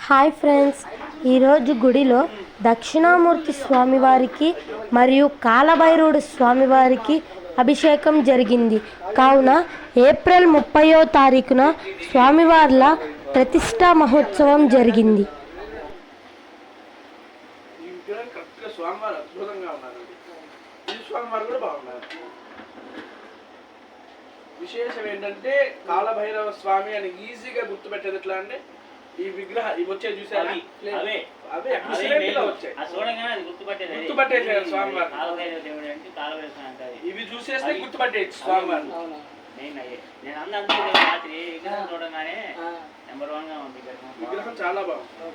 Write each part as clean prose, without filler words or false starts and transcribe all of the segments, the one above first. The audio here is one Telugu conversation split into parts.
హాయ్ ఫ్రెండ్స్, ఈరోజు గుడిలో దక్షిణామూర్తి స్వామివారికి మరియు కాలభైరవుడు స్వామివారికి అభిషేకం జరిగింది. కావున ఏప్రిల్ 30వ తారీఖున స్వామివార్ల ప్రతిష్టా మహోత్సవం జరిగింది. విశేషం ఏంటంటే కాలభైరవ స్వామి అని ఈజీగా గుర్తుపెట్టేది ఎట్లా అంటే ఈ విగ్రహం ఇవి వచ్చే చూసారా, గుర్తుపట్టేసారు స్వామివారు. ఇవి చూసేస్తే గుర్తుపట్టేయచ్చు స్వామివారు. విగ్రహం చాలా బాగుంది.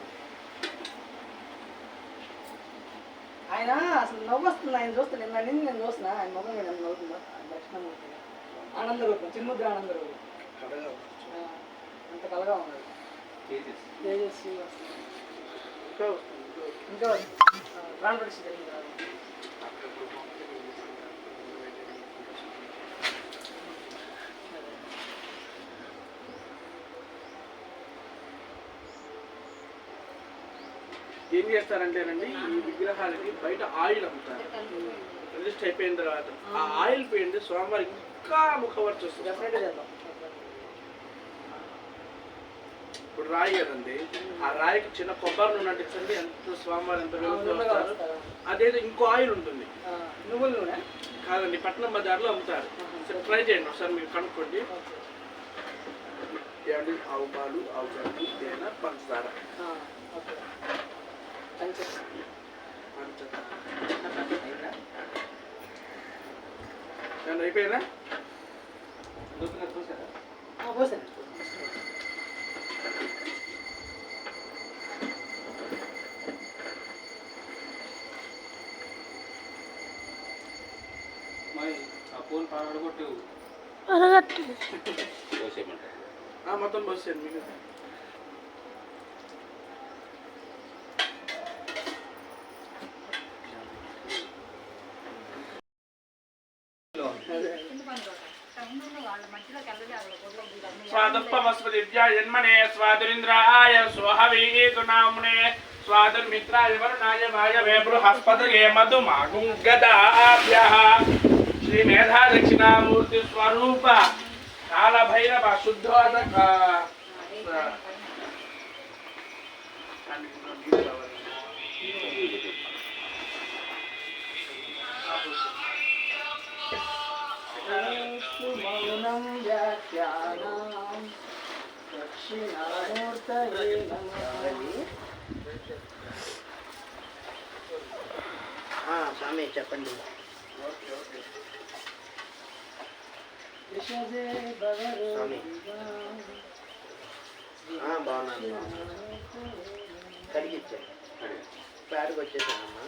ఆయన అసలు నవ్వు వస్తుంది. ఆయన చూస్తాను నేను చూస్తున్నా ఆయన మొదలు నవ్వుతుందా దక్షిణామూర్తి ఆనందరూపం, చిన్ముద్ర ఆనందరూపం అంత కలగా ఉన్నాడు. ఇంకా ప్రాణ ప్రతిష్ఠ జరిగింది. ఏం చేస్తారంటేనండి, ఈ విగ్రహాలకి బయట ఆయిల్ అమ్ముతారు. రిజిస్టర్ అయిపోయిన తర్వాత ఆ ఆయిల్ పోయింది స్వామివారికి ఇంకా ముఖవర్చి వస్తుంది. ఇప్పుడు రాయి కదండి, ఆ రాయికి చిన్న కొబ్బరి నూనె అంటించండి, ఎంత స్వామివారు ఎంత వెలుగుతారు. అదేదో ఇంకో ఆయిల్ ఉంటుంది, నువ్వుల నూనె కాదండి, పట్నం బజార్లో అమ్ముతారు. ట్రై చేయండి ఒకసారి, మీరు కనుక్కోండి. ఆవు పాలు, ఆవు గడ్డి, తేనె, పంచదార. అయిపోయినా మొత్తం బస్ మీకు स्वादुपमस्पतिभ्याजन्मने स्वादुरिन्द्राय स्वहवीतु नाम्ने स्वादुर्मित्राय वरुणाय वायवे बृहस्पतये मधुमागुङ्गदाभ्यः श्रीमेधा दक्षिणामूर्ति स्वरूप कालभैरव शुद्धोदक మౌనం వ్యాఖ్యానం దక్షిణామూర్తయే నమః. స్వామి చెప్పండి. బాగున్నాను, కడిగిచ్చాను, ప్యాడ్కి వచ్చేసానమ్మా.